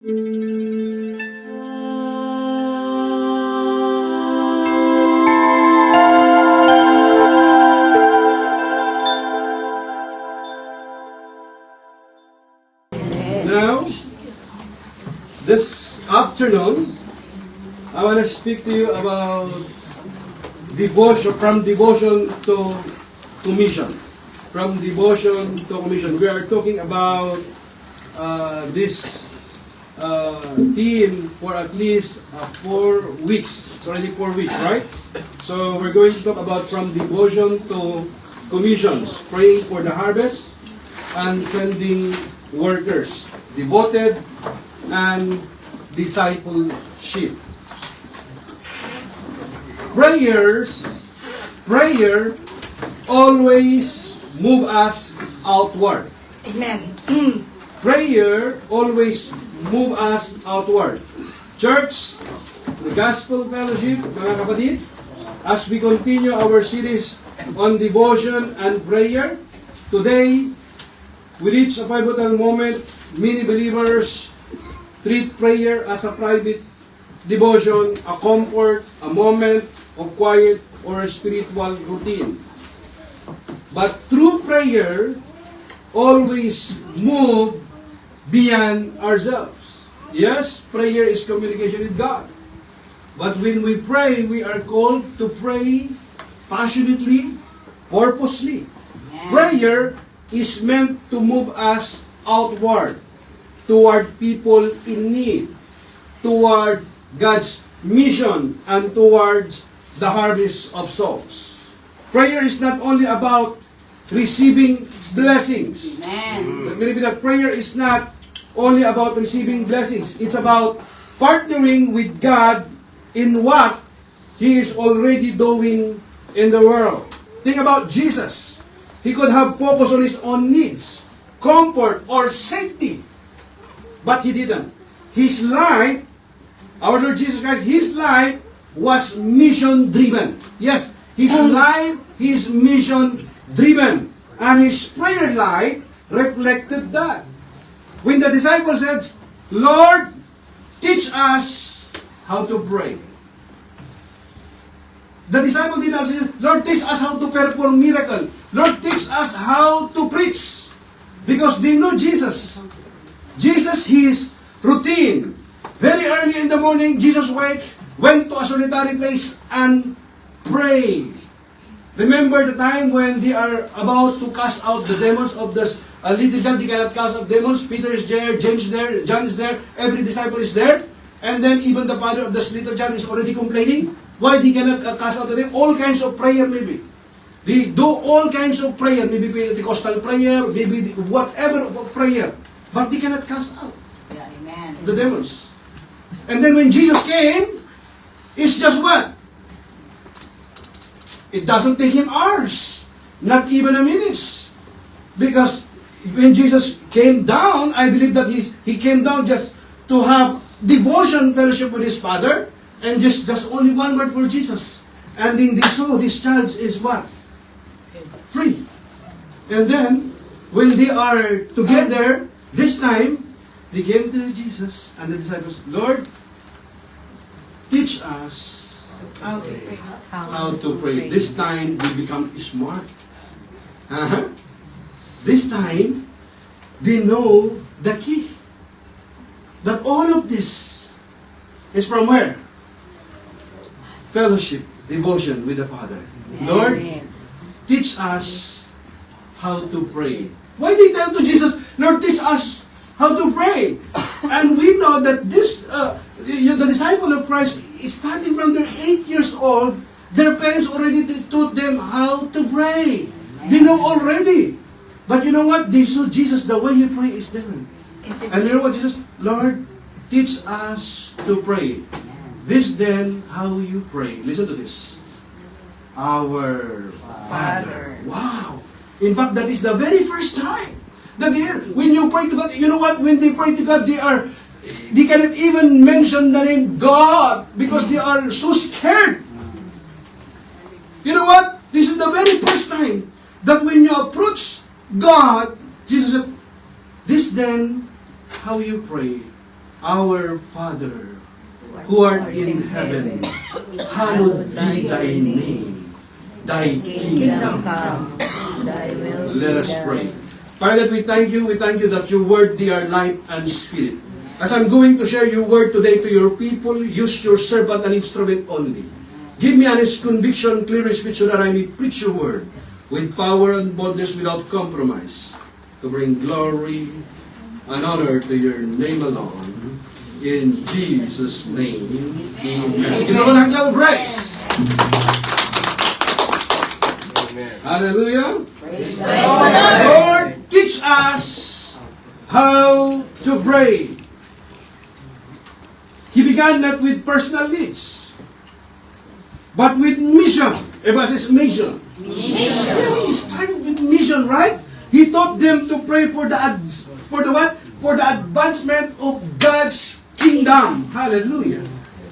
Now, this afternoon, I want to speak to you about devotion, from devotion to commission. From devotion to commission. We are talking about this theme for at least 4 weeks. It's already 4 weeks, right? So we're going to talk about from devotion to commissions, praying for the harvest and sending workers, devoted and discipleship. Prayer always move us outward. Amen. Prayer always move us outward. Church, the Gospel Fellowship, mga kapatid, as we continue our series on devotion and prayer, today, we reach a pivotal moment. Many believers treat prayer as a private devotion, a comfort, a moment of quiet, or a spiritual routine. But true prayer always move beyond ourselves. Yes, prayer is communication with God. But when we pray, we are called to pray passionately, purposely. Prayer is meant to move us outward, toward people in need, toward God's mission, and towards the harvest of souls. Prayer is not only about receiving blessings. Amen. Let me repeat that. Prayer is not only about receiving blessings. It's about partnering with God in what He is already doing in the world. Think about Jesus. He could have focused on His own needs, comfort, or safety. But He didn't. His life, our Lord Jesus Christ, His life was mission-driven. Yes, His life is mission-driven. And His prayer life reflected that. When the disciples said, Lord, teach us how to pray. The disciple did not say, Lord, teach us how to perform miracle. Lord, teach us how to preach. Because they know Jesus. Jesus, His routine. Very early in the morning, Jesus went to a solitary place and prayed. Remember the time when they are about to cast out the demons of the little John? They cannot cast out demons. Peter is there, James is there, John is there, every disciple is there. And then even the father of this little John is already complaining. Why they cannot cast out the demons? All kinds of prayer maybe. They do all kinds of prayer, maybe Pentecostal prayer, maybe whatever of prayer. But they cannot cast out the demons. And then when Jesus came, it's just what? It doesn't take Him hours. Not even a minute. Because when Jesus came down, I believe that He came down just to have devotion, fellowship with His Father, and just only one word for Jesus. And then they saw this child is what? Free. And then, when they are together, this time, they came to Jesus and the disciples, Lord, teach us how to pray. This time, we become smart. This time, they know the key. That all of this is from where? Fellowship, devotion with the Father. Lord, teach us how to pray. Why did they tell to Jesus, Lord, teach us how to pray? And we know that this, the disciple of Christ, starting from their 8 years old, their parents already taught them how to pray. They know already. But you know what? They saw Jesus, the way He pray is different. And you know what Jesus? Lord, teach us to pray. This then, how you pray. Listen to this. Our Father. Wow. In fact, that is the very first time that when you pray to God, you know what? When they pray to God, they cannot even mention the name God because they are so scared. You know what? This is the very first time that when you approach God, Jesus said, this then, how you pray. Our Father, who art in heaven, hallowed be thy name. Thy kingdom come. Thy will be Let us done. pray. Father God, we thank you that your word, they are life and spirit. As I'm going to share your word today to your people, use your servant and instrument only. Give me honest conviction, clear speech, so that I may preach your word with power and boldness without compromise, to bring glory and honor to your name alone. In Jesus' name, amen. Give the Lord a clap of praise. Hallelujah. Praise Lord, teach us how to pray. He began not with personal needs, but with mission. Everybody says mission. Yeah, he started with mission, right? He taught them to pray for the what? For the advancement of God's kingdom. Hallelujah.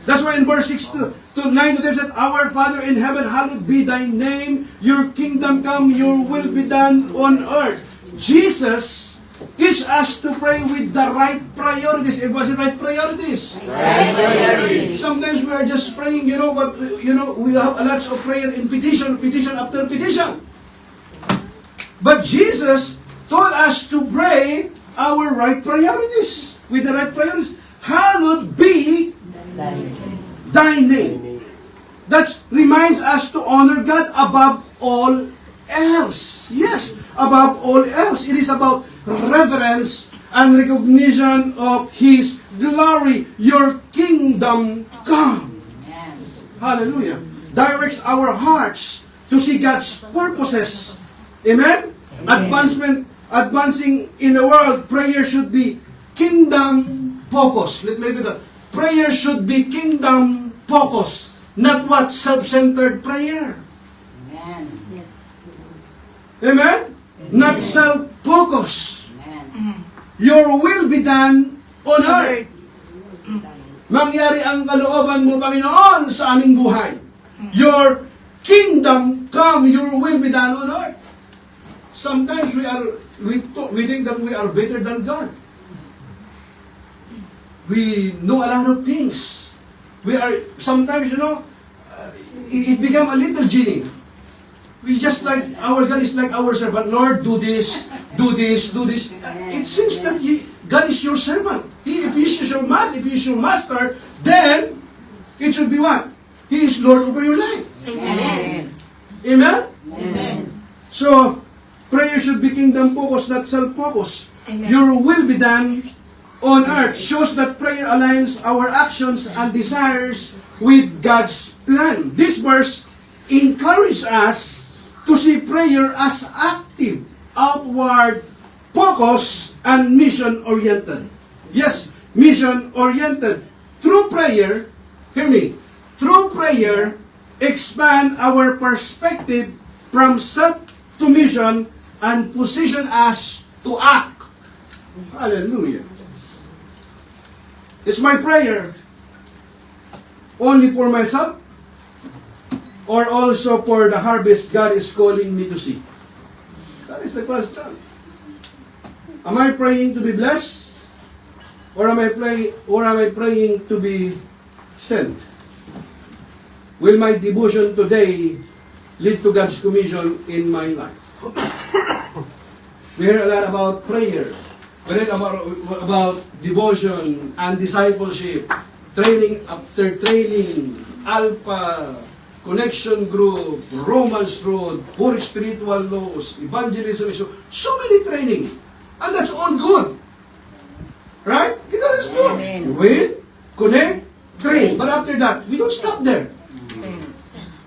That's why in verse 6 to 9 to 10 said, Our Father in heaven, hallowed be thy name. Your kingdom come, your will be done on earth. Jesus teach us to pray with the right priorities. It was the right priorities. Right priorities. Sometimes we are just praying, but we have a lot of prayer in petition after petition. But Jesus told us to pray our right priorities. With the right priorities. Hallowed be thy name. That reminds us to honor God above all else. Yes, above all else. It is about reverence and recognition of His glory. Your kingdom come. Hallelujah. Directs our hearts to see God's purposes. Amen? Advancing in the world, prayer should be kingdom focused. Let me repeat that. Prayer should be kingdom focused, not what self-centered prayer. Amen. Amen? Not self-focused. Your will be done on earth. Mangyari ang kalooban mo, Panginoon, sa aming buhay. Your kingdom come, your will be done on earth. Sometimes we think that we are better than God. We know a lot of things. We are, sometimes, it become a little genie. We just like, our God is like our servant. Lord, do this, do this, do this. It seems that God is your servant. If He is your master, then it should be what? He is Lord over your life. Amen. Amen? Amen. So, prayer should be kingdom focused, not self-focused. Your will be done on earth. Shows that prayer aligns our actions and desires with God's plan. This verse encourages us to see prayer as active, outward, focused, and mission-oriented. Yes, mission-oriented. Through prayer, hear me, through prayer, expand our perspective from self to mission and position us to act. Hallelujah. Is my prayer only for myself or also for the harvest God is calling me to see? That is the question. Am I praying to be blessed or am I praying to be sent? Will my devotion today lead to God's commission in my life? We hear a lot about prayer. We read about devotion and discipleship, training after training, Alpha, Connection Group, Romans Road, 4 spiritual laws, evangelism, so many training. And that's all good. Right? That is good. Amen. Win, connect, train. But after that, we don't stop there.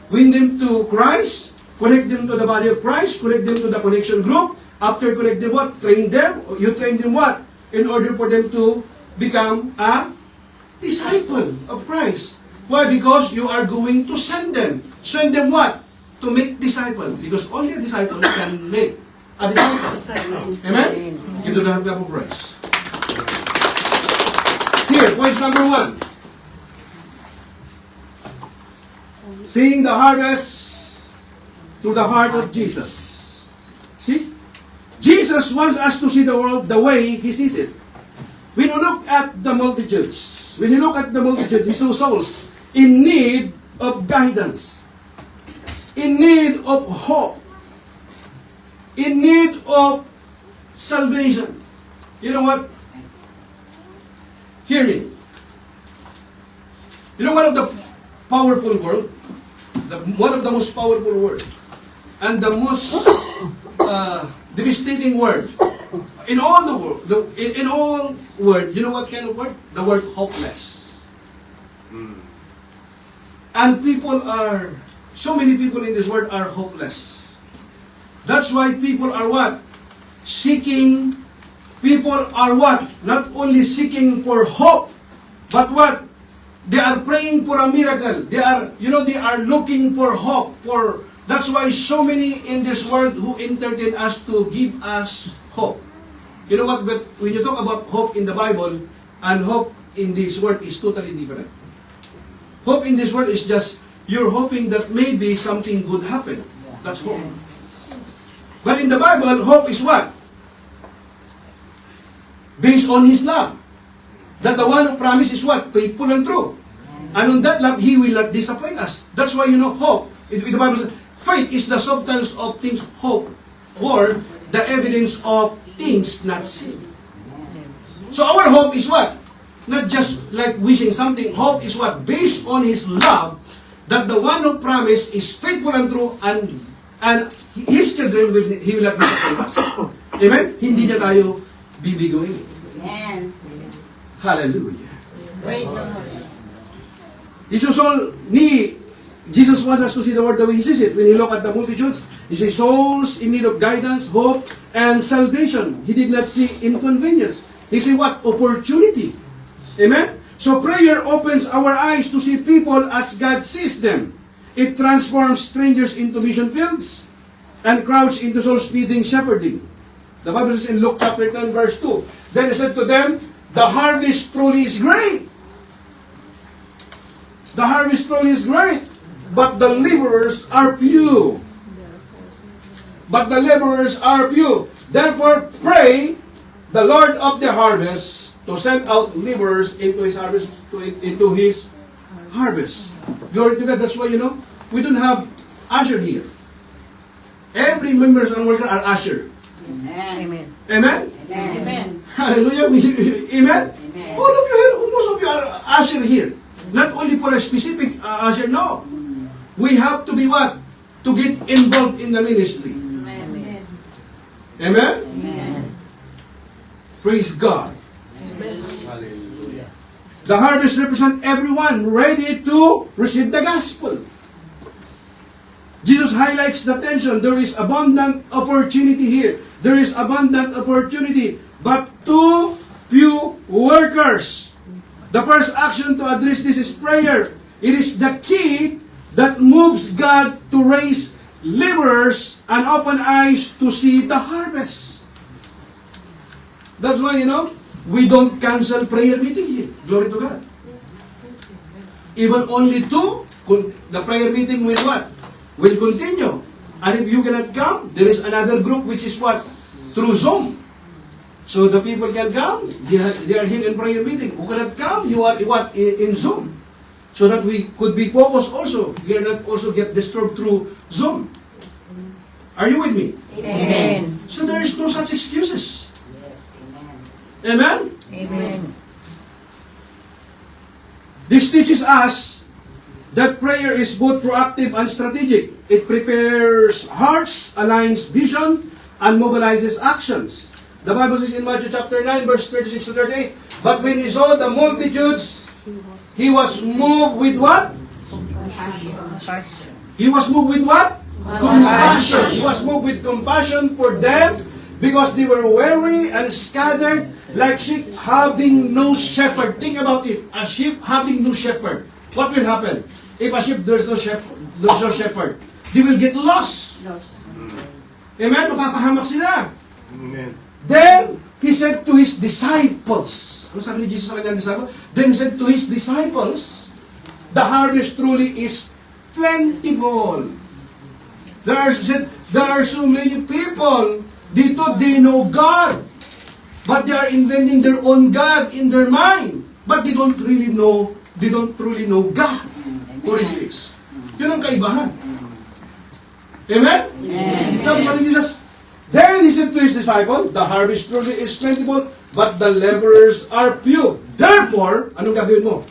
Win them to Christ, connect them to the body of Christ, connect them to the connection group. After connect them what? Train them. You train them what? In order for them to become a disciple of Christ. Why? Because you are going to send them. Send them what? To make disciples. Because only a disciple can make a disciple. Amen? Give the hand clap of praise. Here, point number 1. Seeing the harvest through the heart of Jesus. See? Jesus wants us to see the world the way He sees it. when you look at the multitudes, he saw souls in need of guidance, in need of hope, in need of salvation. You know what? Hear me. You know one of the powerful word, one of the most powerful word, and the most devastating word in all the world, in all word, you know what kind of word? The word hopeless. And so many people in this world are hopeless. That's why people are what? Seeking, people are what? Not only seeking for hope, but what? They are praying for a miracle. They are looking for hope. That's why so many in this world who entertain us to give us hope. You know what? But when you talk about hope in the Bible and hope in this world is totally different. Hope in this world is just you're hoping that maybe something good happen. That's hope. But in the Bible, hope is what? Based on His love. That the one who promised is what? Faithful and true. And on that love, He will not disappoint us. That's why hope. The Bible says, faith is the substance of things hoped for, the evidence of things not seen. So our hope is what? Not just like wishing something. Hope is what? Based on His love, that the one who promised is faithful and true, and His children, He will not disappoint us. Amen? Hindi niya tayo bibigoyin. Amen. Hallelujah. Praise the Lord. Jesus wants us to see the world the way He sees it. When He look at the multitudes, He sees souls in need of guidance, hope, and salvation. He did not see inconvenience. He see what? Opportunity. Amen? So prayer opens our eyes to see people as God sees them. It transforms strangers into mission fields and crowds into soul-speeding shepherding. The Bible says in Luke chapter 10 verse 2, then He said to them, the harvest truly is great. The harvest truly is great, but the laborers are few. But the laborers are few. Therefore pray the Lord of the harvest to send out laborers into His harvest. Glory to God. That's why we don't have usher here. Every members and worker are usher. Amen. Amen. Amen. Hallelujah. Amen. Amen. All of you here, most of you are usher here. Not only for a specific usher, no. We have to be what? To get involved in the ministry. Amen. Amen? Amen. Praise God. Hallelujah. The harvest represents everyone ready to receive the gospel. Jesus highlights the tension. There is abundant opportunity here. There is abundant opportunity, but too few workers. The first action to address this is prayer. It is the key that moves God to raise laborers and open eyes to see the harvest. That's why, we don't cancel prayer meeting here. Glory to God. Even only two, the prayer meeting will what? Will continue. And if you cannot come, there is another group which is what? Through Zoom. So the people can come, they are here in prayer meeting. Who cannot come, you are what? In Zoom. So that we could be focused also. We are not also get disturbed through Zoom. Are you with me? Amen. So there is no such excuses. Yes. Amen. Amen? Amen. This teaches us that prayer is both proactive and strategic. It prepares hearts, aligns vision, and mobilizes actions. The Bible says in Matthew chapter 9, verse 36 to 38, but when He saw the multitudes, He was moved with what? Compassion. He was moved with what? Compassion. He was moved with compassion for them because they were weary and scattered like sheep having no shepherd. Think about it. A sheep having no shepherd. What will happen? If a sheep there's no shepherd, they will get lost. Amen? Mapapahamak sila. Amen. Then, He said to His disciples, ano sabi ni Jesus sa kanyang disciples? Then He said to His disciples, the harvest truly is plentiful. There are so many people, dito they know God, But they are inventing their own God in their mind. But they don't really know God who really is. Yun ang kaibahan. Amen? Sabi ni Jesus, then he said to his disciple, the harvest truly is plentiful, but the laborers are few. Therefore, anong gagawin mo?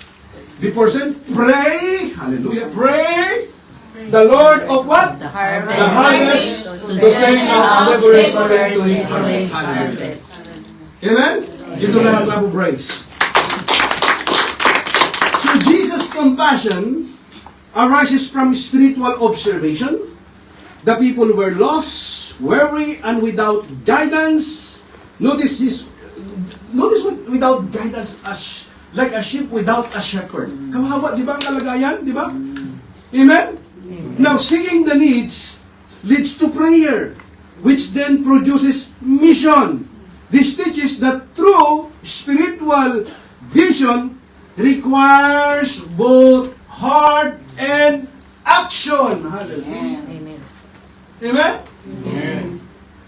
Before sin, pray, hallelujah, pray, the Lord of what? The harvest. The harvest to send out laborers into his harvest. Hallelujah. Amen? Give the Lord a clap of praise. So Jesus' compassion arises from spiritual observation. The people were lost, weary, and without guidance. Notice what without guidance, like a sheep without a shepherd. Kawawa, di ba ang kalagayan? Di ba? Amen? Now, seeing the needs leads to prayer, which then produces mission. This teaches that true spiritual vision requires both heart and action. Hallelujah. Amen. Amen?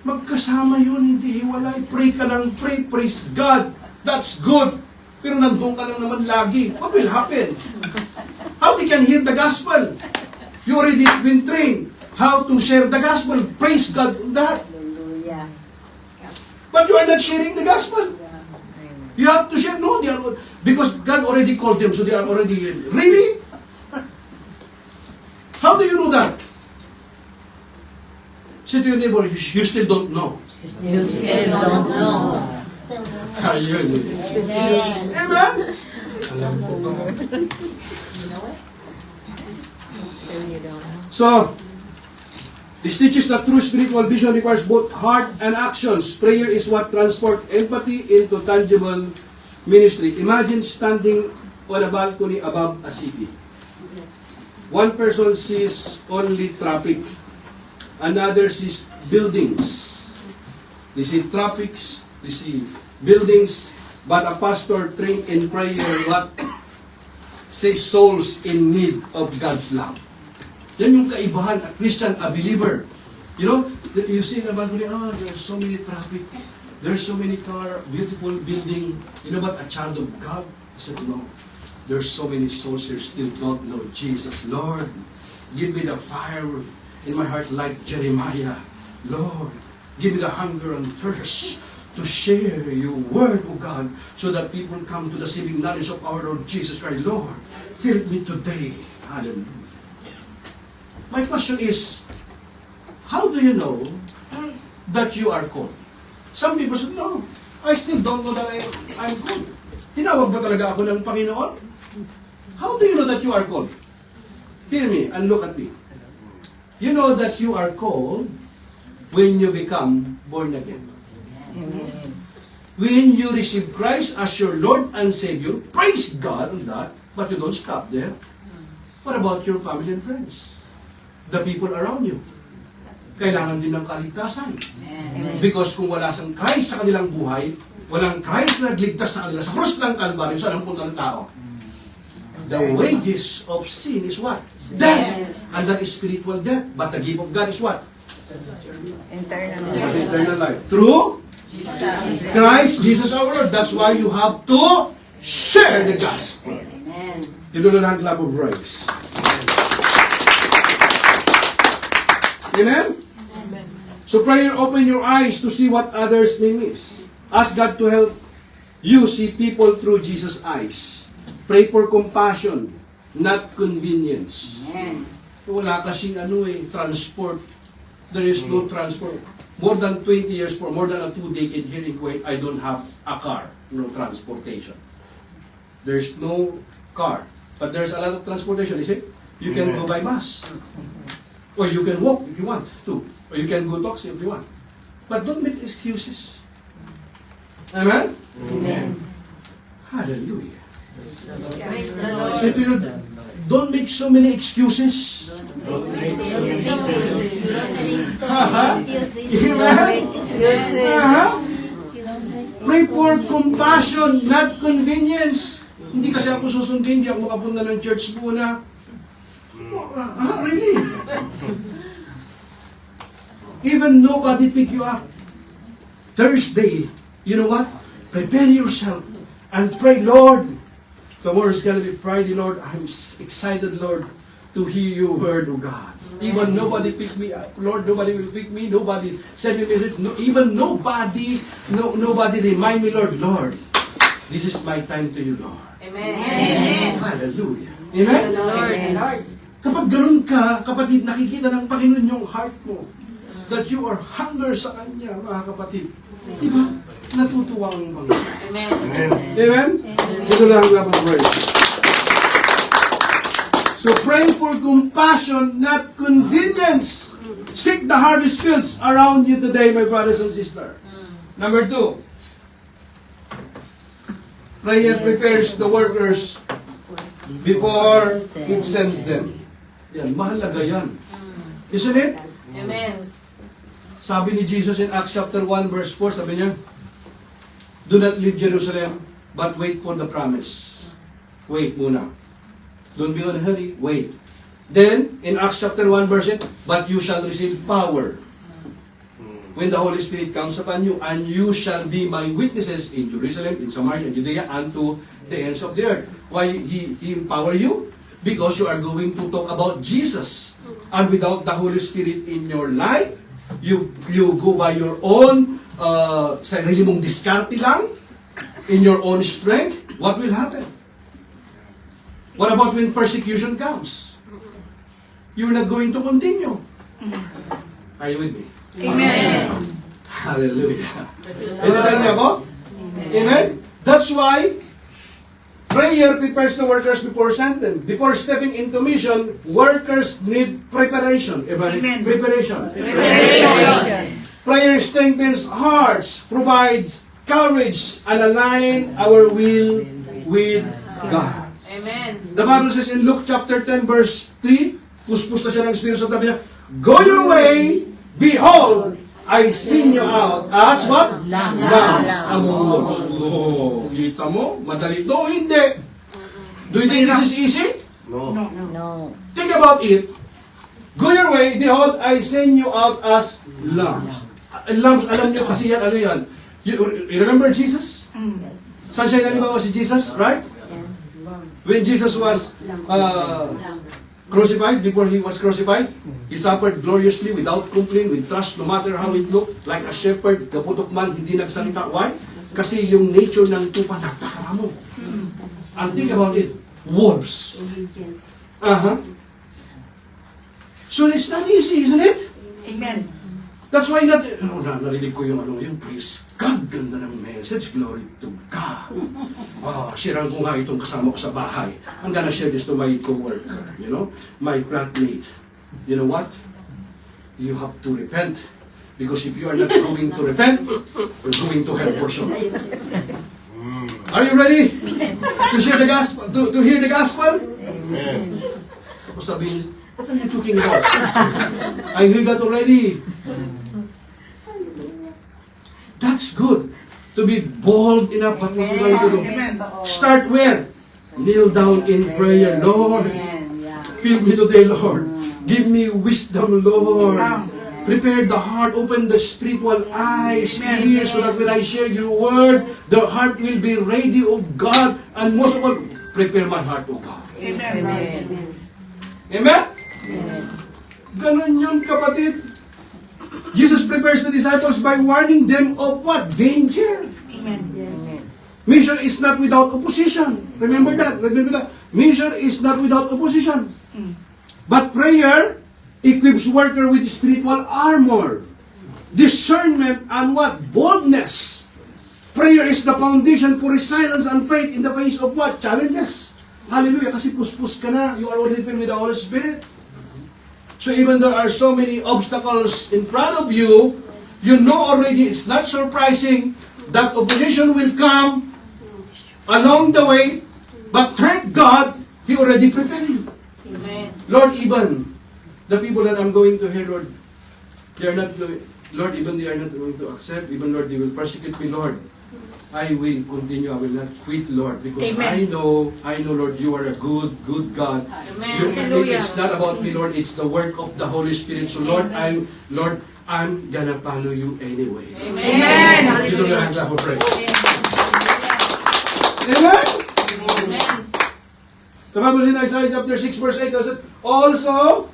Magkasama yun, hindi hiwalay. Pray ka lang, pray, praise God. That's good. Pero nandun ka lang naman lagi. What will happen? How they can hear the gospel? You already been trained how to share the gospel. Praise God on that. Hallelujah. But you are not sharing the gospel. You have to share. No, they are, because God already called them, so they are already ready. Really? How do you know that? Say to your neighbor, you still don't know. You still don't know. Ayun. Amen? So, this teaches that true spiritual vision requires both heart and actions. Prayer is what transports empathy into tangible ministry. Imagine standing on a balcony above a city. One person sees only traffic. Another sees buildings. They see traffics, they see buildings, but a pastor trained in prayer, what? Says souls in need of God's love. Yan yung kaibahan, a Christian, a believer. You know, you see naman, there's so many traffic, there's so many car, beautiful building. You know what, a child of God? I said, no, there's so many souls here still don't know Jesus. Lord, give me the fire in my heart like Jeremiah. Lord, give me the hunger and thirst to share your word, O God, so that people come to the saving knowledge of our Lord Jesus Christ. Lord, fill me today. Hallelujah. My question is, how do you know that you are called? Some people say, no, I still don't know that I'm called. Tinawag ba talaga ako ng Panginoon? How do you know that you are called? Hear me and look at me. You know that you are called when you become born again. Amen. When you receive Christ as your Lord and Savior, praise God on that, but you don't stop there. What about your family and friends? The people around you. Kailangan din ng kaligtasan. Amen. Because kung wala sang Christ sa kanilang buhay, walang Christ na nagligtas sa kanila sa krus ng Kalbaryo, saan ang punta ng tao? The wages of sin is what? Death. And that is spiritual death. But the gift of God is what? Eternal Is life. eternal life. Through Christ Jesus our Lord. That's why you have to share the gospel. Amen. You don't have clap of praise. Amen? So prayer, open your eyes to see what others may miss. Ask God to help you see people through Jesus' eyes. Pray for compassion, not convenience. Amen. Wala kasing transport. There is no transport. More than 20 years, for more than a 2 decade here in Kuwait, I don't have a car. No transportation. There's no car. But there's a lot of transportation, is it? You can go by bus. Or you can walk if you want to. Or you can go taxi if you want. But don't make excuses. Amen? Amen. Hallelujah. Praise the Say to you, don't make so many excuses. Amen? Pray for compassion, not convenience. Hindi kasi ako susundin, hindi ako makapunta ng church muna. Really? Even nobody pick you up. Thursday, you know what? Prepare yourself and pray, Lord. Tomorrow is going to be Friday, Lord. I'm excited, Lord, to hear your word, oh God. Even nobody pick me up. Lord, nobody will pick me. Nobody send me message. No, even nobody remind me, Lord, Lord, this is my time to you, Lord. Amen. Hallelujah. Amen? Lord. Kapag ganun ka, kapatid, nakikita ng Panginoon yung heart mo, that you are hunger sa Kanya, mga kapatid. Diba? Natutuwa ang Panginoon. Amen. Amen? Ito lang ang love of words. So praying for compassion, not convenience. Seek the harvest fields around you today, my brothers and sisters. Number 2. Prayer prepares the workers before it sends them. Yan, mahalaga yan. Isn't it? Amen. Sabi ni Jesus in Acts chapter 1 verse 4, sabi niya, do not leave Jerusalem, but wait for the promise. Wait muna. Don't be in a hurry, wait. Then, in Acts chapter 1 verse 8, but you shall receive power when the Holy Spirit comes upon you, and you shall be my witnesses in Jerusalem, in Samaria, Judea, and to the ends of the earth. Why He empower you? Because you are going to talk about Jesus. And without the Holy Spirit in your life, you go by your own sarili mong diskarte lang, in your own strength, what will happen? What about when persecution comes? You're not going to continue. Are you with me? Amen. Hallelujah. Pinatay niyo ako? Amen? That's why prayer prepares the workers before send them. Before stepping into mission, workers need preparation. Amen? Preparation. Prayer strengthens hearts, provides courage, and align our will with God. Amen. The Bible says in Luke chapter 10 verse 3, puspos na siya ng Espiritu Santo, sabi niya, go your way, behold, I send you out as what? Lambs among wolves. Oh, kita mo? Madali ito? Hindi. Do you think this is easy? No. No. Think about it. Go your way, behold, I send you out as lambs. Lambs, alam niyo kasi yan, ano yan? You remember Jesus? Saan siya nalibawa si Jesus, right? When Jesus was crucified, before He was crucified, He suffered gloriously without complaint, with trust, no matter how it looked, like a shepherd, kaputok man, hindi nagsalita. Why? Kasi yung nature ng tupa, napakaramo. And think about it, wolves. So it's not easy, isn't it? Amen. That's why narinig ko yung praise God, ganda ng message, glory to God. Share ko nga itong kasama ko sa bahay. I'm gonna share this to my co-worker, my flatmate. You know what? You have to repent. Because if you are not going to repent, you're going to hell for sure. Are you ready to share the gospel, to hear the gospel? Amen. Tapos sabihin, what are you talking about? I heard that already. That's good. To be bold enough, but what you going to do? Start where? Kneel down in prayer. Lord, fill me today, Lord. Give me wisdom, Lord. Prepare the heart, open the spiritual eyes, ears, so that when I share your word, the heart will be ready, oh God. And most of all, prepare my heart, oh God. Amen. Amen? Ganun yun, kapatid. Jesus prepares the disciples by warning them of what? Danger. Amen. Yes. Mission is not without opposition. Remember that. Mission is not without opposition. But prayer equips worker with spiritual armor, discernment, and what? Boldness. Prayer is the foundation for resilience and faith in the face of what? Challenges. Hallelujah. Kasi puspos ka na. You are already filled with the Holy Spirit. So even there are so many obstacles in front of you, you know already it's not surprising that opposition will come along the way, but thank God, He already prepared you. Amen. Lord, even the people that I'm going to hear, Lord, they are not going, Lord, even they are not going to accept, even Lord, they will persecute me, Lord. I will continue, I will not quit, Lord, because I know, Lord, you are a good God. Amen. It's not about me, Lord, it's the work of the Holy Spirit. So, Lord, I'm gonna follow you anyway. Amen. Ito na ang clap of praise. Amen? Amen. The Bible in Isaiah chapter 6 verse 8 says, also,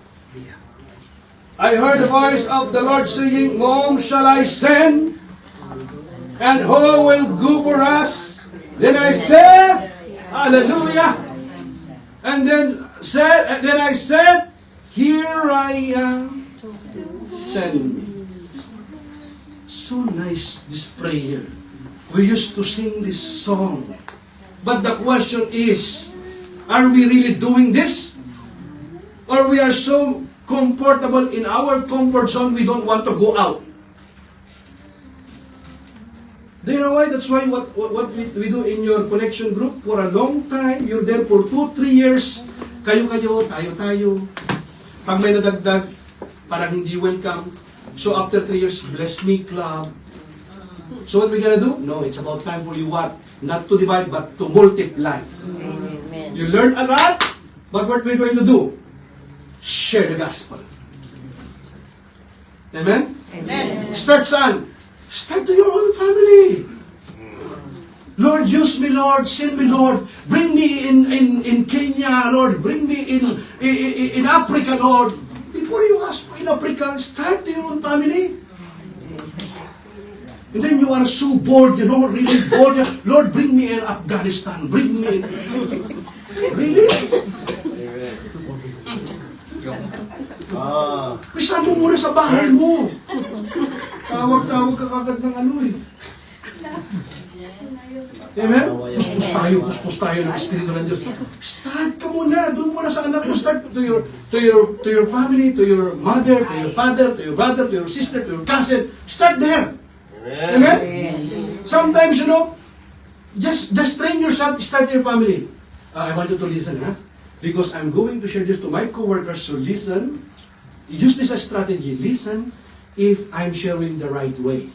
I heard the voice of the Lord saying, whom shall I send? And who will go for us? Then I said, hallelujah. And then I said, here I am, send me. So nice, this prayer. We used to sing this song. But the question is, are we really doing this? Or we are so comfortable in our comfort zone, we don't want to go out. Do you know why? That's why what we do in your connection group for a long time, you're there for 2-3 years, kayo-kayo, tayo-tayo. Pag may nadagdag, parang hindi welcome. So after 3 years, bless me club. So what we gonna do? No, it's about time for you what? Not to divide, but to multiply. Amen. You learn a lot, but what we're going to do? Share the gospel. Amen? Amen. Start saan? Start to your own family. Lord, use me, Lord. Send me, Lord. Bring me in Kenya, Lord. Bring me in Africa, Lord. Before you ask in Africa, start to your own family. And then you are so bored, you know, really bored. Lord, bring me in Afghanistan. Bring me in... Really? Pisa mo muna sa bahay mo. Tawag ka kagad ng ano eh. Amen? Puspos tayo ng Espiritu ng Diyos. Start ka muna. Doon muna sa anak mo. Start to your family, to your mother, to your father, to your brother, to your sister, to your cousin. Start there. Amen? Sometimes, you know, just train yourself, start your family. I want you to listen, huh? Because I'm going to share this to my co-workers, so listen. Use this as strategy. Listen if I'm sharing the right way.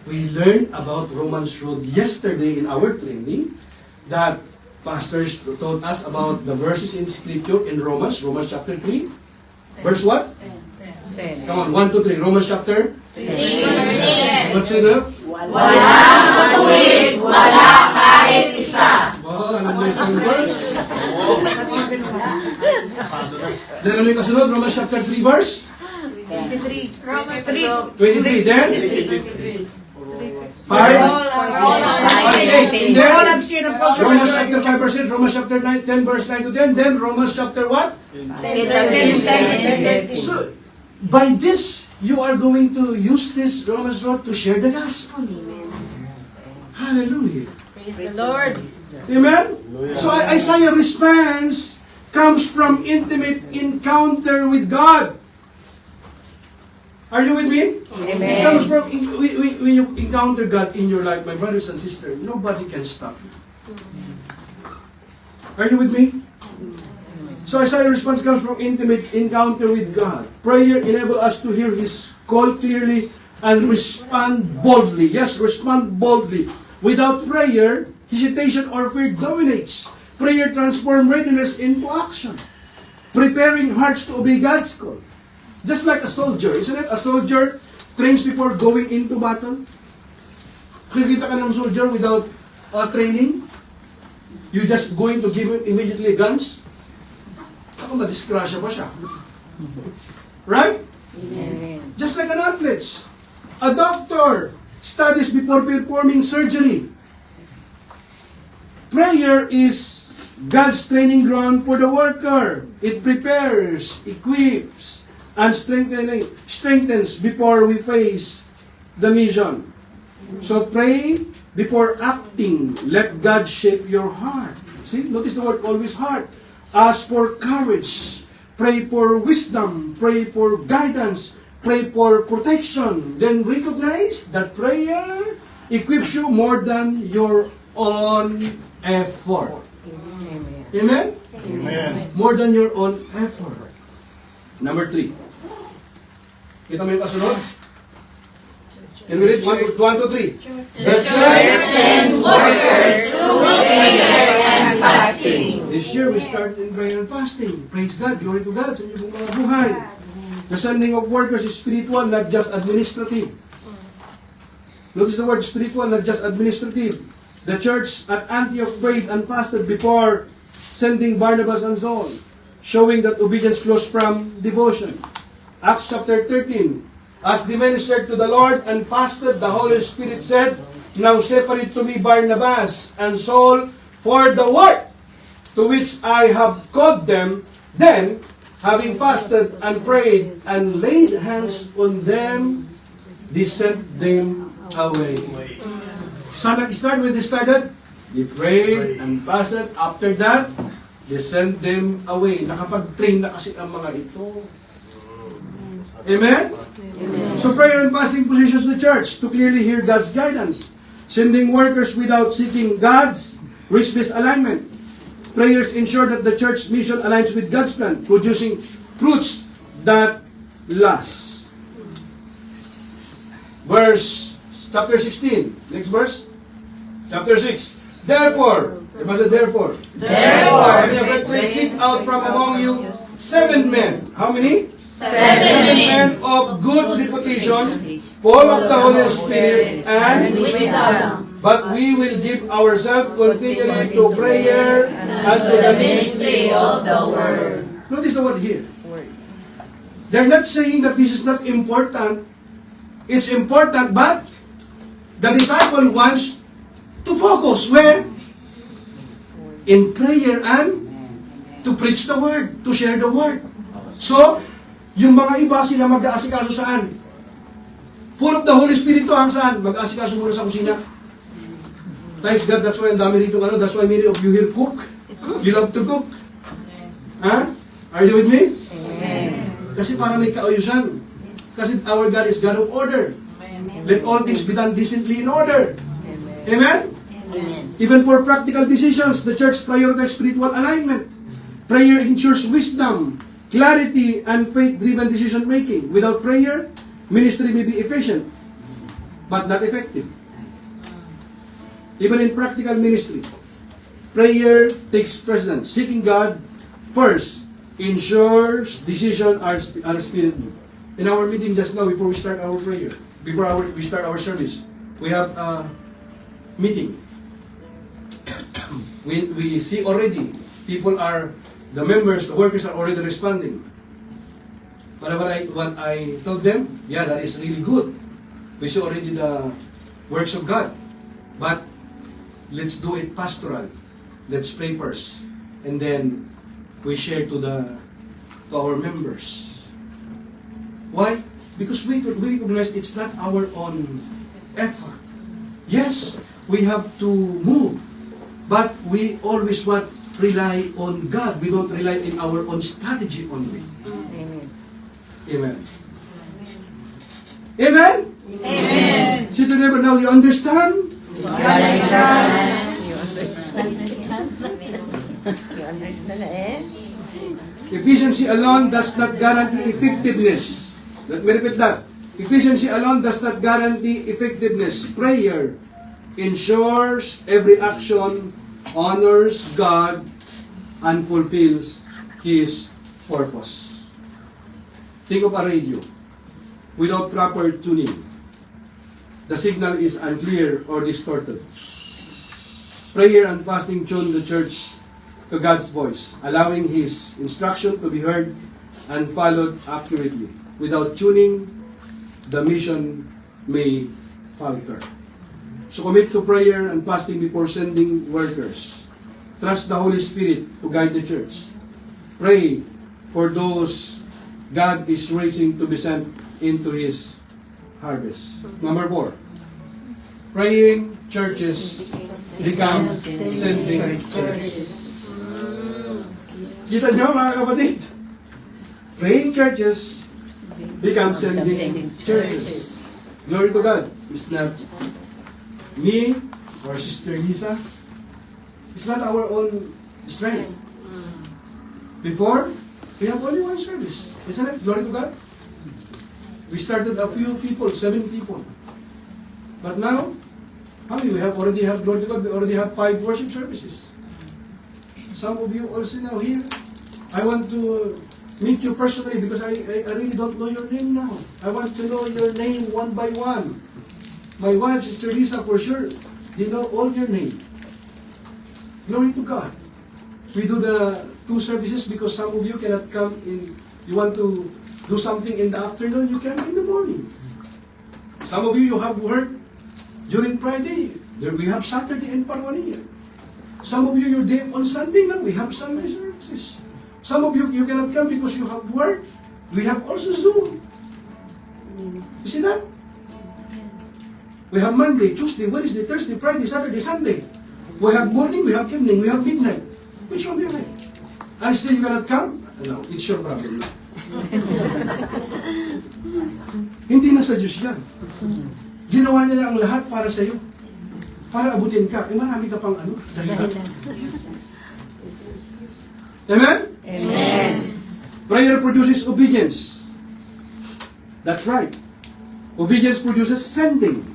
We learned about Romans Road yesterday in our training that pastors told us about the verses in Scripture in Romans chapter 3. Verse what? 10. Come on, 1, 2, 3. Romans chapter 3. What's it up? Walang matuwid, wala kahit isa. Oh, alam mo isang verse. Then ano yung kasunod? Romans chapter 3 verse? 23. 23. Then? 5? Romans chapter 5 verse 8, Romans chapter 9, 10 verse 9 to 10, then Romans chapter what? 10. So, by this, you are going to use this Romans road to share the gospel. Hallelujah. Praise the Lord. Amen? So Isaiah's response comes from intimate encounter with God. Are you with me? Amen. It comes from, when you encounter God in your life, my brothers and sisters, nobody can stop you. Are you with me? So Isaiah's response comes from intimate encounter with God. Prayer enables us to hear His call clearly and respond boldly. Yes, respond boldly. Without prayer, hesitation or fear dominates. Prayer transforms readiness into action, preparing hearts to obey God's call. Just like a soldier, isn't it? A soldier trains before going into battle. Kikita ka ng soldier without training, you just going to give him immediately guns. Ako madisgrasya pa siya. Right? Amen. Just like an athlete. A doctor studies before performing surgery. Prayer is God's training ground for the worker. It prepares, equips, and strengthens before we face the mission. So pray before acting. Let God shape your heart. See, notice the word always heart. Ask for courage. Pray for wisdom. Pray for guidance. Pray for protection. Then recognize that prayer equips you more than your own effort. Amen. Amen? Amen. More than your own effort. Number 3. Kita mo yung kasunod? Can we read? 1, 2, 3. The church sends workers through prayer and fasting. This year we started in prayer and fasting. Praise God, glory to God sa inyong mga buhay. The sending of workers is spiritual, not just administrative. Notice the word spiritual, not just administrative. the church at Antioch prayed and fasted before sending Barnabas and Saul, showing that obedience flows from devotion. Acts chapter 13, as they ministered to the Lord and fasted, the Holy Spirit said, "Now separate to me Barnabas and Saul for the work to which I have called them." Then, having fasted and prayed and laid hands on them, they sent them away. Saan nag-start when they started? They prayed and fasted. After that, they sent them away. Nakapag-train na kasi ang mga ito. Amen? So prayer and fasting positions the church to clearly hear God's guidance. Sending workers without seeking God's risk-based alignment. Prayers ensure that the church's mission aligns with God's plan, producing fruits that last. Chapter 16. Next verse. Chapter 6. Therefore, therefore, let's seek out from among you 7 men. How many? 7 men of good reputation, full of the Holy Spirit and wisdom. but we will give ourselves continually to prayer and to the ministry of the word. Notice the word here. They're not saying that this is not important. It's important, but the disciple wants to focus where? In prayer and to preach the word, to share the word. So, yung mga iba sila mag-aasikaso saan? Full of the Holy Spirit to ang saan? Mag-aasikaso muna sa kusina. Thanks God, that's why ang dami rito that's why many of you here cook. You love to cook. Huh? Are you with me? Amen. Kasi para may kaayusan. Kasi our God is God of order. Let all things be done decently in order. Amen? Amen. Even for practical decisions, the church prioritizes spiritual alignment. Prayer ensures wisdom, clarity, and faith-driven decision-making. Without prayer, ministry may be efficient, but not effective. Even in practical ministry, prayer takes precedence. Seeking God first ensures decisions are spirit-moved. In our meeting just now, before we start our prayer, we start our service, we have a meeting. We see already, the members, the workers are already responding. But what I told them, yeah, that is really good. We see already the works of God. But let's do it pastoral. Let's pray first. And then we share to our members. Why? Because we recognize it's not our own effort. Yes, we have to move. But we always rely on God. We don't rely in our own strategy only. Amen. Amen. Amen? Amen. See to neighbor, now you understand? You understand? You understand, eh? Efficiency alone does not guarantee effectiveness. Let me repeat that. Efficiency alone does not guarantee effectiveness. Prayer ensures every action honors God and fulfills His purpose. Think of a radio. Without proper tuning, the signal is unclear or distorted. Prayer and fasting tune the church to God's voice, allowing His instruction to be heard and followed accurately. Without tuning, the mission may falter. So commit to prayer and fasting before sending workers. Trust the Holy Spirit to guide the church. Pray for those God is raising to be sent into His harvest. Number 4. Praying churches become sending churches. Kita niyo mga kapatid? Praying churches become sending churches. Glory to God. It's not me or Sister Lisa. It's not our own strength. Before, we have only one service. Isn't it? Glory to God. We started a few people, 7 people. But now, how many? We already have, glory to God, we already have 5 worship services. Some of you also now here. I want to meet you personally because I really don't know your name now. I want to know your name one by one. My wife, Sister Lisa, for sure. They know all your name. Glory to God. We do the 2 services because some of you cannot come in. You want to do something in the afternoon, you come in the morning. Some of you have work during Friday. We have Saturday and Parwania. Some of you, you're there on Sunday now. We have Sunday services. Some of you cannot come because you have work. We have also Zoom. You see that? We have Monday, Tuesday, Wednesday, Thursday, Friday, Saturday, Sunday. We have morning, we have evening, we have midnight. Which one do you like? And still you cannot come? No, it's your problem. Hindi na sa Diyos yan. Ginawa niya ang lahat para sa iyo. Para abutin ka. Marami ka pang dahilan. Amen? Amen. Prayer produces obedience. That's right. Obedience produces sending.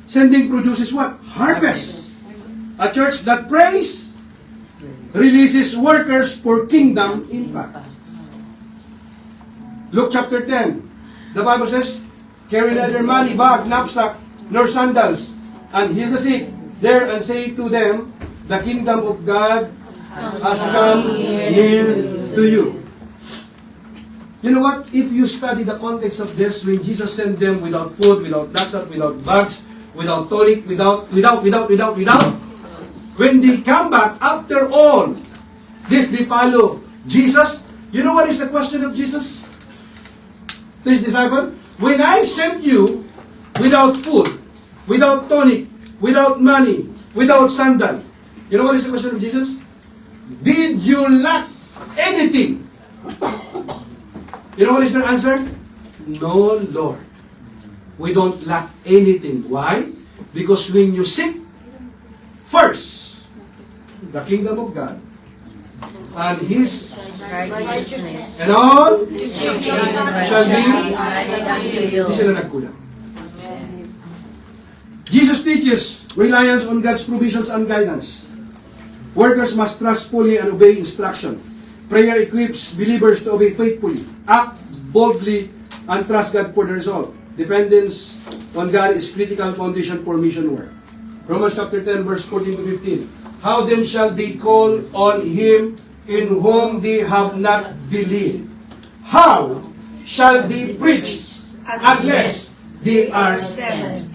Sending produces what? Harvest. A church that prays releases workers for kingdom impact. Luke chapter 10. The Bible says, carry neither money, bag, knapsack, nor sandals, and heal the sick there and say to them, the kingdom of God has come near to you. You know what? If you study the context of this, when Jesus sent them without food, without knapsack, without bags, without tonic, without, when they come back, after all this, they follow Jesus. You know what is the question of Jesus? Please, disciple, when I sent you without food, without tonic, without money, without sandal, you know what is the question of Jesus? Did you lack anything? You know what is their answer? No, Lord. We don't lack anything. Why? Because when you seek first the kingdom of God and His Righteousness. and all shall be, Unto di sila nagkulang. Jesus teaches reliance on God's provisions and guidance. Workers must trust fully and obey instruction. Prayer equips believers to obey faithfully, act boldly, and trust God for the result. Dependence on God is critical foundation for mission work. Romans chapter 10, verse 14 to 15. How then shall they call on Him in whom they have not believed? How shall they preach unless they are sent?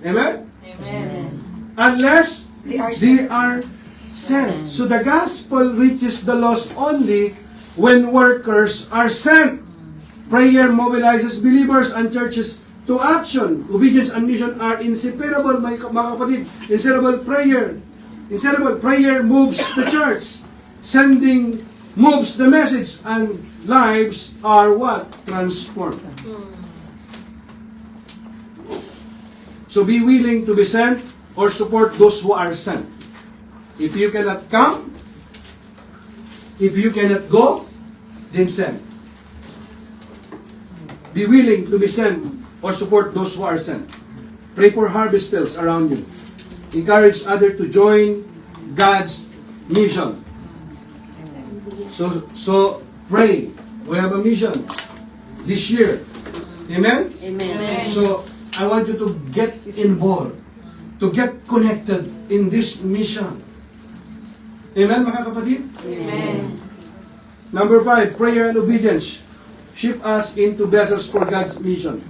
Amen? Amen. Unless they are sent. So the gospel reaches the lost only when workers are sent. Prayer mobilizes believers and churches to action. Obedience and mission are inseparable, mga kapatid. Inseparable prayer moves the church. Sending moves the message, and lives are what? Transformed. So be willing to be sent or support those who are sent. If you cannot come, if you cannot go, then send. Be willing to be sent or support those who are sent. Pray for harvest fields around you. Encourage others to join God's mission. So pray. We have a mission this year. Amen? Amen. So I want you to get involved, to get connected in this mission. Amen, mga kapatid? Amen. Number 5, prayer and obedience shape us into vessels for God's mission.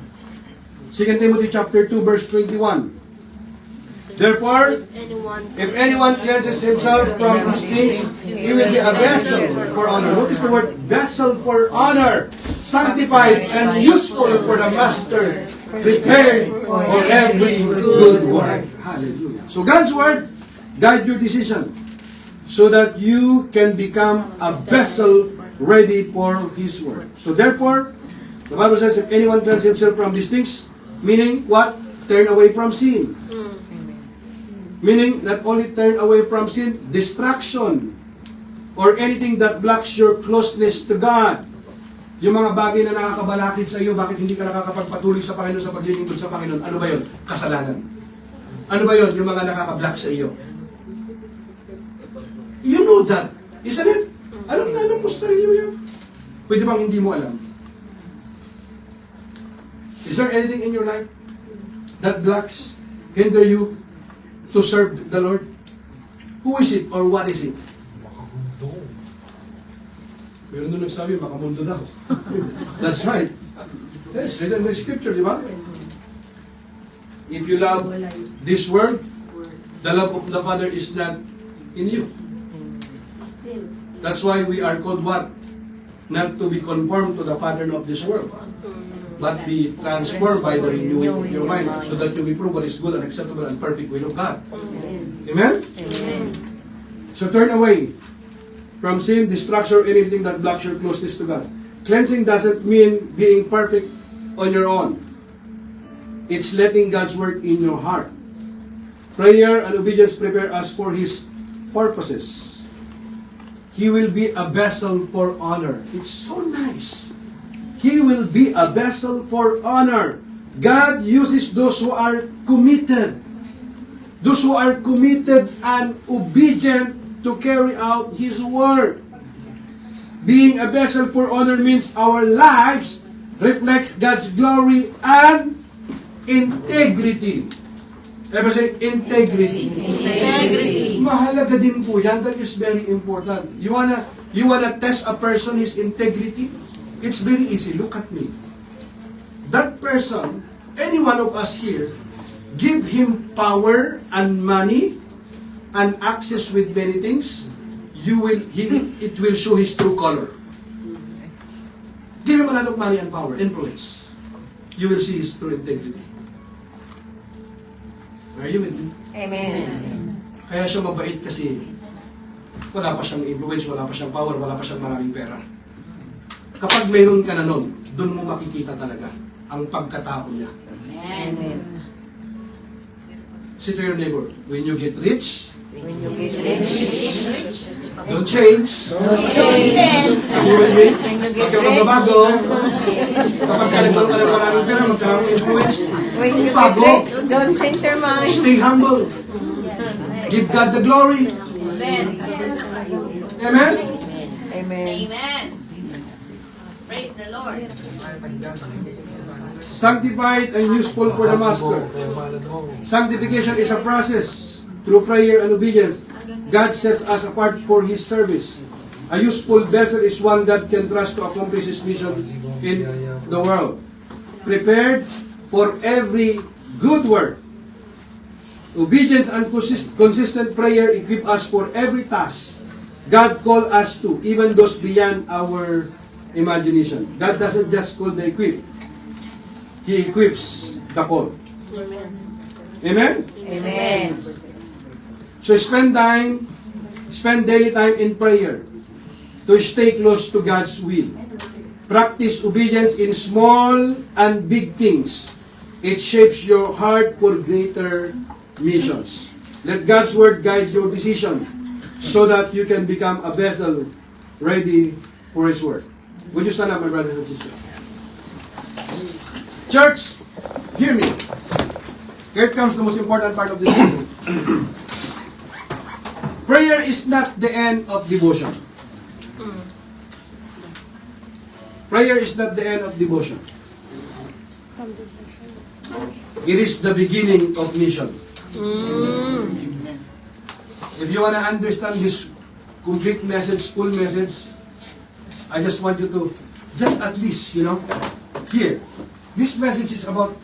2 Timothy chapter 2, verse 21. Therefore, if anyone cleanses himself from these things, he will be a vessel for honor. Notice the word vessel for honor, sanctified and useful for the master, prepared for every good work. Hallelujah. So God's word guide your decision so that you can become a vessel ready for His word. So therefore, the Bible says, if anyone cleanses himself from these things, meaning what? Turn away from sin. Meaning, not only turn away from sin, distraction, or anything that blocks your closeness to God. Yung mga bagay na nakakabalakid sa iyo, bakit hindi ka nakakapagpatuloy sa Panginoon, sa paglilingkod sa Panginoon? Ano ba yun? Kasalanan. Ano ba yun? Yung mga nakakablock sa iyo. You know that. Isn't it? Alam mo sa sarili mo yan. Pwede bang hindi mo alam? Is there anything in your life that blocks hinder you to serve the Lord? Who is it or what is it? Pero nung nagsabi, makamundo daw. That's right. Yes, written in the scripture, di ba? If you love this world, the love of the Father is not in you. That's why we are called what? Not to be conformed to the pattern of this world, but be transformed by the renewing of your mind, so that you may prove what is good and acceptable and perfect will of God. Amen? So turn away from sin, destruction, or anything that blocks your closeness to God. Cleansing doesn't mean being perfect on your own. It's letting God's work in your heart. Prayer and obedience prepare us for His purposes. He will be a vessel for honor. It's so nice. He will be a vessel for honor. God uses those who are committed. Those who are committed and obedient to carry out His word. Being a vessel for honor means our lives reflect God's glory and integrity. Ever say, integrity. Integrity. Mahalaga din po yan. That is very important. You wanna test a person, his integrity? It's very easy. Look at me. That person, any one of us here, give him power and money and access with many things, it will show his true color. Give him a lot of money and power, influence. You will see his true integrity. Are you with me? Amen. Kaya siya mabait kasi wala pa siyang influence, wala pa siyang power, wala pa siyang maraming pera. Kapag mayroon ka na nun, doon mo makikita talaga ang pagkatao niya. Amen. Say to your neighbor, when you get rich, When you get rich, don't change. don't change. Are you with me? When you Huwag get kang rich, magbabago. Kapag ka nagkaroon ka ng maraming pera, magkaroon ng influence, when you get bago. rich, don't change your mind. Stay humble. Give God the glory. Amen? Amen. Amen. Praise the Lord. Sanctified and useful for the master. Sanctification is a process through prayer and obedience. God sets us apart for His service. A useful vessel is one that can trust to accomplish His mission in the world. Prepared for every good work. Obedience and consistent prayer equip us for every task God called us to, even those beyond our imagination. God doesn't just call the equip. He equips the call. Amen? Amen. So spend daily time in prayer to stay close to God's will. Practice obedience in small and big things. It shapes your heart for greater missions. Let God's word guide your decision so that you can become a vessel ready for His work. Would you stand up, my brothers and sisters? Church, hear me. Here comes the most important part of this meeting. Prayer is not the end of devotion. Prayer is not the end of devotion. It is the beginning of mission. If you want to understand this complete message, full message, I just want you to, just at least, here. This message is about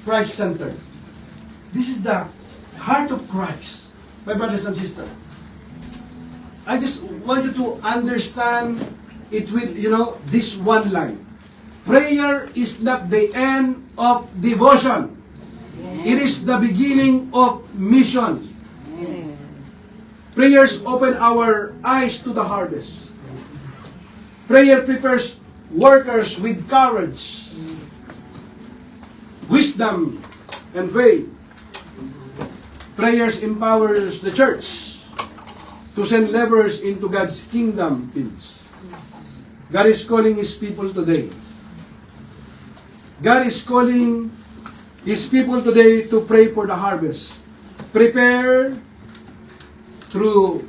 Christ-centered. This is the heart of Christ. My brothers and sisters, I just want you to understand it with, this one line. Prayer is not the end of devotion. It is the beginning of mission. Prayers open our eyes to the harvest. Prayer prepares workers with courage, wisdom, and faith. Prayers empowers the church to send laborers into God's kingdom fields. God is calling His people today. God is calling His people today to pray for the harvest. Prepare through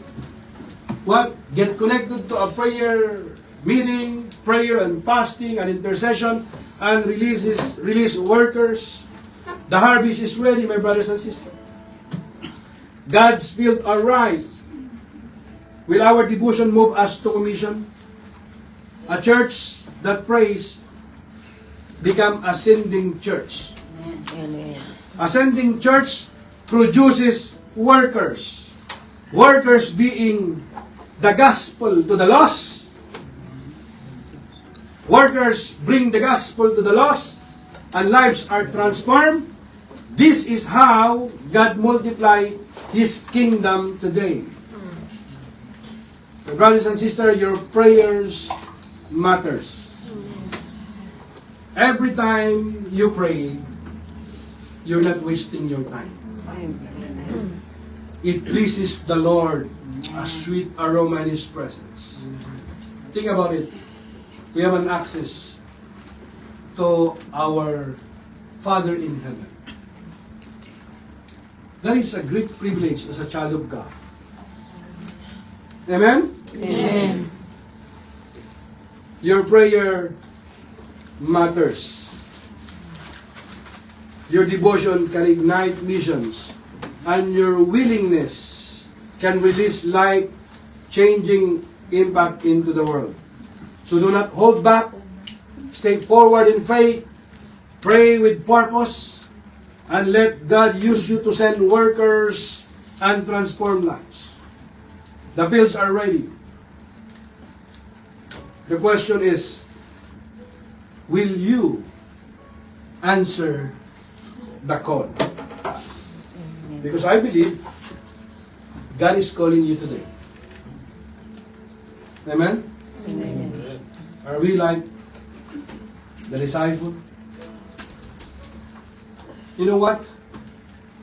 what? Get connected to a prayer meeting, prayer and fasting and intercession, and release workers. The harvest is ready, my brothers and sisters. God's field are ripe. Will our devotion move us to commission? A church that prays become ascending church. Amen. Ascending church produces workers. Workers being the gospel to the lost. Workers bring the gospel to the lost, and lives are transformed. This is how God multiply His kingdom today. My brothers and sisters, your prayers matters. Every time you pray, you're not wasting your time. It pleases the Lord, a sweet aroma in His presence. Think about it. We have an access to our Father in heaven. That is a great privilege as a child of God. Amen? Amen. Your prayer matters. Your devotion can ignite missions, and your willingness can release life-changing impact into the world. So do not hold back. Stay forward in faith. Pray with purpose. And let God use you to send workers and transform lives. The fields are ready. The question is, will you answer the call? Because I believe God is calling you today. Amen? Amen. Are we like the disciple? You know what?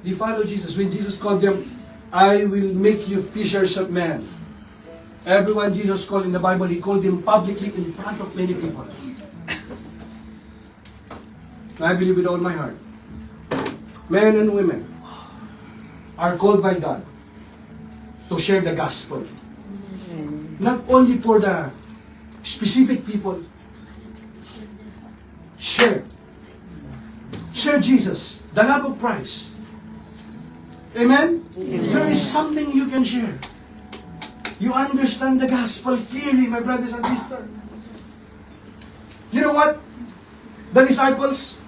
They follow Jesus. When Jesus called them, I will make you fishers of men. Everyone Jesus called in the Bible, He called them publicly in front of many people. I believe with all my heart, men and women are called by God to share the gospel. Not only for the specific people. Share. Share Jesus, the love of Christ. Amen? There is something you can share. You understand the gospel clearly, my brothers and sisters. You know what? The disciples,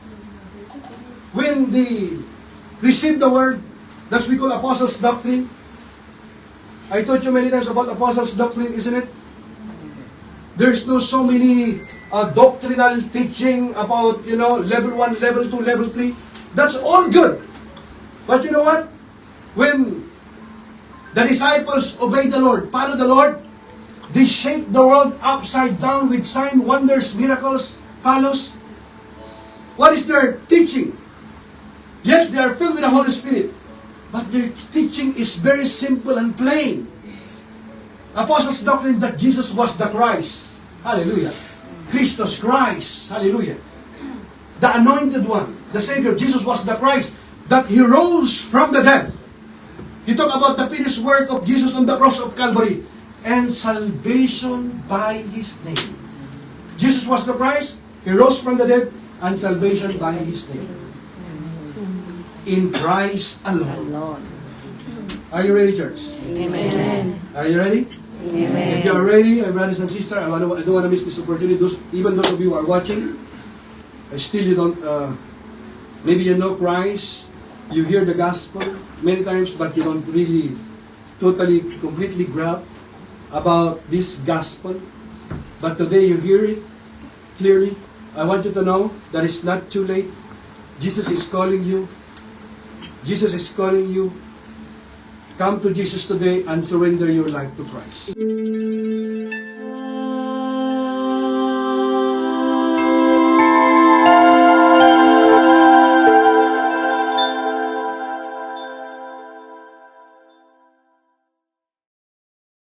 when they received the word, that's we call apostles' doctrine. I taught you many times about apostles' doctrine, isn't it? There's no so many doctrinal teaching about, level 1, level 2, level 3. That's all good. But you know what? When the disciples obey the Lord, follow the Lord, they shake the world upside down with signs, wonders, miracles, follows. What is their teaching? Yes, they are filled with the Holy Spirit, but their teaching is very simple and plain. Apostles' doctrine that Jesus was the Christ. Hallelujah. Christus Christ. Hallelujah. The anointed one, the Savior. Jesus was the Christ, that He rose from the dead. He talked about the finished work of Jesus on the cross of Calvary and salvation by His name. Jesus was the Christ, He rose from the dead, and salvation by His name. In Christ alone. Lord. Are you ready, church? Amen. Are you ready? If you are ready, my brothers and sisters, I don't want to miss this opportunity. Even those of you who are watching, still you don't, maybe you know Christ, you hear the gospel many times, but you don't really totally, completely grasp about this gospel. But today you hear it clearly. I want you to know that it's not too late. Jesus is calling you. Jesus is calling you. Come to Jesus today and surrender your life to Christ.